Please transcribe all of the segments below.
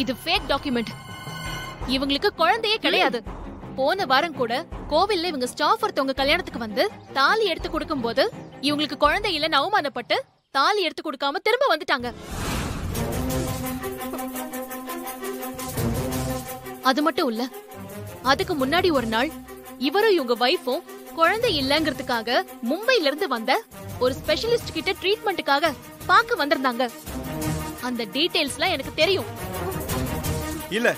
இது fake document. இவங்களுக்கு குழந்தையே கிடையாது. போன வாரம் கூட கோவில்ல இவங்க ஸ்டாஃப் ஒருத்தவங்க கல்யாணத்துக்கு வந்து தாலி எடுத்து கொடுக்கும் போது இவங்களுக்கு குழந்தை இல்லைன்னு அவமானப்பட்டு தாலி எடுத்து கொடுக்காம திரும்ப வந்துட்டாங்க. அது மட்டும் இல்ல, அதுக்கு முன்னாடி ஒரு நாள் இவரும் இவங்க வைஃபும் குழந்தை இல்லங்கிறதுக்காக மும்பைல இருந்து வந்த ஒரு ஸ்பெஷலிஸ்ட் கிட்ட ட்ரீட்மெண்ட்டுக்காக பார்க்க வந்திருந்தாங்க. அந்த டீடைல்ஸ்லாம் எனக்கு தெரியும். இல்ல,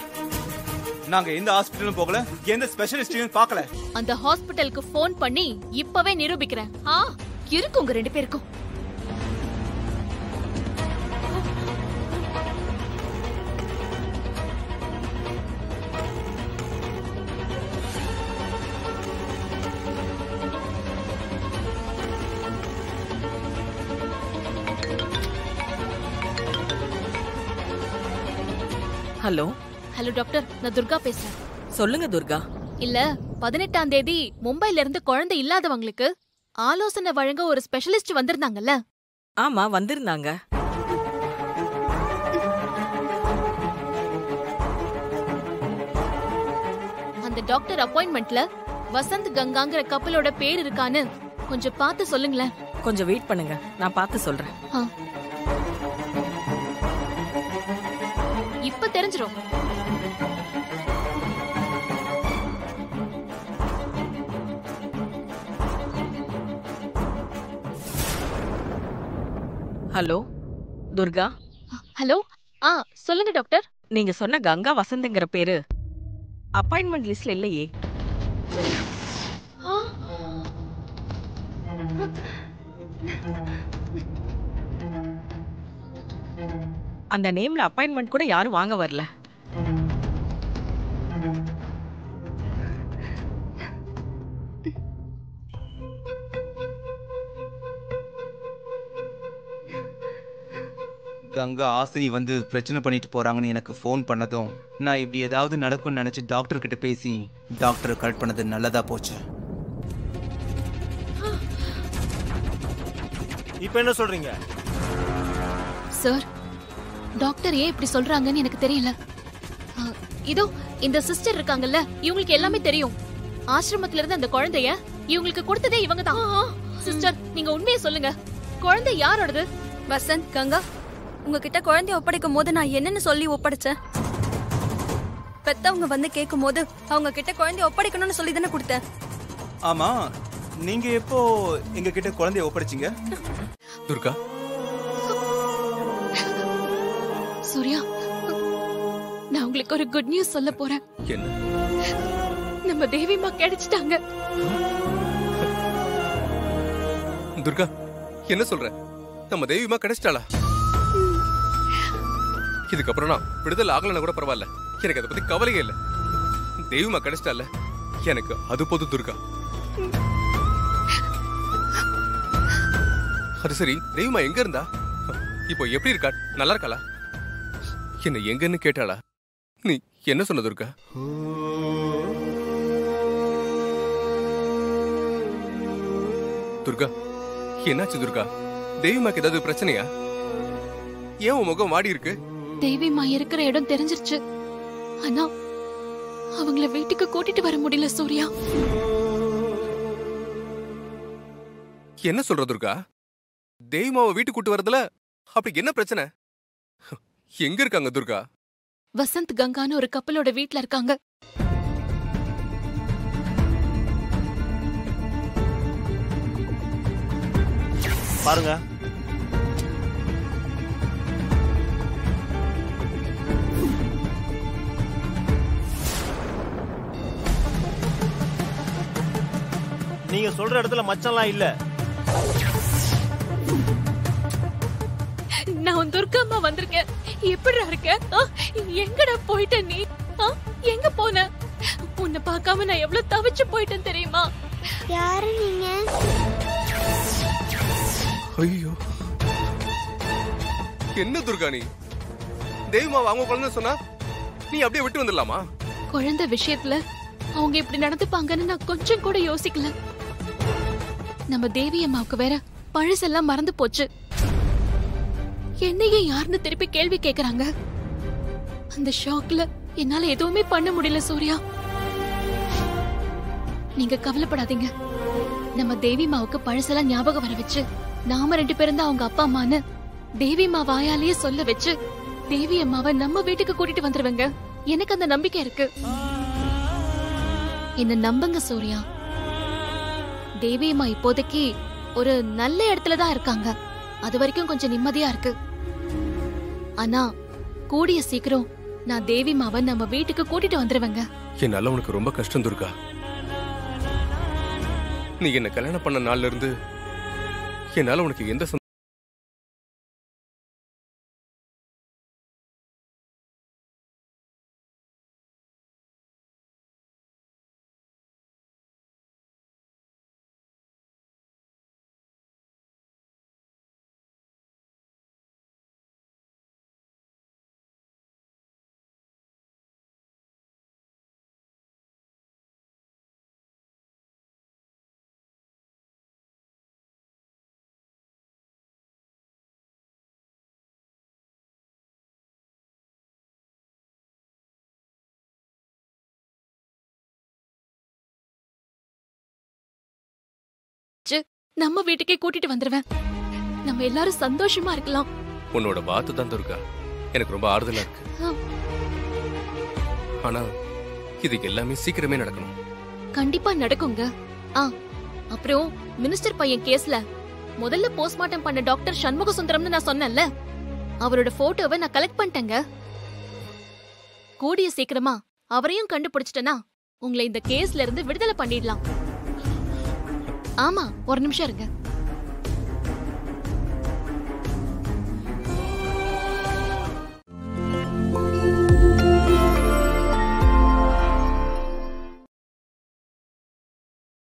நாங்க எந்த ஹாஸ்பிடலும் போகல, எந்த ஸ்பெஷலிஸ்டையும் பார்க்கல. அந்த ஹாஸ்பிடலுக்கு ஃபோன் பண்ணி இப்பவே நிரூபிக்கிறேன். இருக்கு உங்க 2 பேருக்கும். ஹலோ. ஹலோ டாக்டர், நான் துர்கா பேசுறேன். சொல்லுங்க துர்கா. இல்ல, 18ஆம் தேதி மும்பைல இருந்து குழந்தை இல்லாதவங்களுக்கு ஆலோசனை வழங்க ஒரு ஸ்பெஷலிஸ்ட் வந்திருந்தாங்கல்ல? ஆமா, வந்திருந்தாங்க. அந்த டாக்டர் அப்பாயின்மெண்ட்ல வசந்த் கங்காங்கிற கப்பலோட பேர் இருக்கான்னு கொஞ்சம் பார்த்து சொல்லுங்களேன். கொஞ்சம் வெயிட் பண்ணுங்க, நான் பார்த்து சொல்றேன். இப்ப தெரிஞ்சிரும். ஹலோ துர்கா. ஹலோ. சொல்லுங்க டாக்டர். நீங்க சொன்ன கங்கா வசந்த்ங்கிற பேரு அப்பாயின்மெண்ட் லிஸ்ட்ல இல்லையே. அந்த நேம்ல அப்பாயின்மெண்ட் கூட யாரும் வாங்க வரல. கங்கா ஆசிரி வந்து பிரச்சனை பண்ணிட்டு போறாங்கன்னு எனக்கு ஃபோன் பண்ணதும் நான் இப்படி ஏதாவது நடக்கும்னு நினைச்சு டாக்டர் கிட்ட பேசி டாக்டரை கரெக்ட் பண்ணது நல்லதா போச்சு. இப்போ என்ன சொல்றீங்க சார்? டாக்டர் ஏன் இப்படி சொல்றாங்கன்னு எனக்கு தெரியல. இதோ இந்த சிஸ்டர் இருக்காங்கல்ல, இவங்களுக்கு எல்லாமே தெரியும். ஆசிரமத்துல இருந்து அந்த குழந்தைய இவங்களுக்கு கொடுத்ததே இவங்க தான். சிஸ்டர், நீங்க உண்மையை சொல்லுங்க, குழந்தை யாரோடது? வசந்த், கங்கா, உங்ககிட்ட குழந்தைய ஒப்படைக்கும் போது நான் என்னன்னு சொல்லி ஒப்படைச்சேன்? பெத்தவங்க வந்து கேட்கும் போது அவங்க கிட்ட குழந்தைய ஒப்படைக்கணும்னு சொல்லி தானே கொடுத்தேன். ஆமா, நீங்க எப்போ எங்க கிட்ட குழந்தைய ஒப்படைச்சீங்க? துர்கா. சூர்யா, நான் உங்களுக்கு ஒரு குட் நியூஸ் சொல்ல போறேன். என்ன? நம்ம தேவிமா கிடைச்சிட்டாங்க. துர்கா, என்ன சொல்ற? நம்ம தேவிமா கிடைச்சிட்டாளா? இதுக்கப்புறம் நான் விடுதலை ஆகலன்னா கூட பரவாயில்ல, எனக்கு அதை பத்தி கவலையே இல்லை. தெய்வமா கிடைச்சிட்டால, எனக்கு அது போதும் துர்கா. அது சரி, தெய்வமா எங்க இருந்தா? இப்போ எப்படி இருக்கா? நல்லா இருக்காளா? என்ன எங்கன்னு கேட்டாளா? நீ என்ன சொன்ன துர்கா? துர்கா, என்னாச்சு துர்கா? தெய்வமாக்கு ஏதாவது பிரச்சனையா? ஏன் உன் முகம் வாடி இருக்கு? தேவிமா இருக்கிற இடம் தெரிஞ்சிருச்சு. ஆனா அவங்கள வீட்டுக்கு கூட்டிட்டு வர முடியல சூர்யா. என்ன சொல்ற துர்கா? தெய்வமாவை வீட்டுக்கு கூட்டு வரதுல அப்படி என்ன பிரச்சனை? எங்க இருக்காங்க துர்கா? வசந்த் கங்கான்னு ஒரு கப்பலோட வீட்ல இருக்காங்க. பாருங்க. நீங்க சொல்ற இடத்துல மச்சம்லாம் இல்ல. நான் துர்காம்மா வந்திருக்கேன். எப்படிடா இருக்க? எங்கடா போயிட்ட நீ? எங்க போன? உன்னை பார்க்காம நான் எவ்வளவு தவிச்சு போயிட்டேன் தெரியுமா? யாரு நீங்க? ஐயோ, என்ன துர்கா நீ? தெய்வமா அவங்க குழந்தை சொன்னா நீ அப்படியே விட்டு வந்துடலாமா? குழந்தை விஷயத்துல அவங்க இப்படி நடந்துப்பாங்கன்னு நான் கொஞ்சம் கூட யோசிக்கல. நம்ம தேவி அம்மாவுக்கு வேற பழசெல்லாம் மறந்து போச்சு. என்னையே யாருன்னு திருப்பி கேள்வி கேக்குறாங்க. அந்த ஷாக்ல என்னால எதுவுமே பண்ண முடியல சூர்யா. நீங்க கவலைப்படாதீங்க. நம்ம தேவி மாவுக்கு பழசெல்லாம் ஞாபகம் வர வச்சு நாம 2 பேரும் தான் அவங்க அப்பா அம்மான்னு தேவி மா வாயாலேயே சொல்ல வச்சு தேவி அம்மாவை நம்ம வீட்டுக்கு கூட்டிட்டு வந்துருவேங்க. எனக்கு அந்த நம்பிக்கை இருக்கு. என்ன நம்புங்க சூர்யா. தேவி அம்மா இப்போதைக்கு ஒரு நல்ல இடத்துல தான் இருக்காங்க. அது வரைக்கும் கொஞ்சம் நிம்மதியா இருக்கு. ஆனா கூடிய சீக்கிரம் நான் தேவி மாவை நம்ம வீட்டுக்கு கூட்டிட்டு வந்துருவேங்க. என்னால உனக்கு ரொம்ப கஷ்டம் துர்கா. நீ என்ன கல்யாணம் பண்ண நாள்ல இருந்து என்னால உனக்கு எந்த நம்ம வீட்டுக்கே கூட்டிட்டு வந்துருவேன். நம்ம எல்லாரும் சந்தோஷமா இருக்கலாம். உன்னோட வார்த்தை தான் துர்கா எனக்கு ரொம்ப ஆறுதலா இருக்கு. ஆனா இதுக்கு எல்லாமே சீக்கிரமே நடக்கணும். கண்டிப்பா நடக்குங்க. அப்புறம் மினிஸ்டர் பையன் கேஸ்ல முதல்ல போஸ்ட்மார்ட்டம் பண்ண டாக்டர் சண்முக சுந்தரம்னு நான் சொன்னேன்ல, அவரோட போட்டோவை நான் கலெக்ட் பண்ணிட்டேங்க. கூடிய சீக்கிரமா அவரையும் கண்டுபிடிச்சிட்டேனா உங்களை இந்த கேஸ்ல இருந்து விடுதலை பண்ணிடலாம். ஆமா, ஒரு நிமிஷம் இருங்க.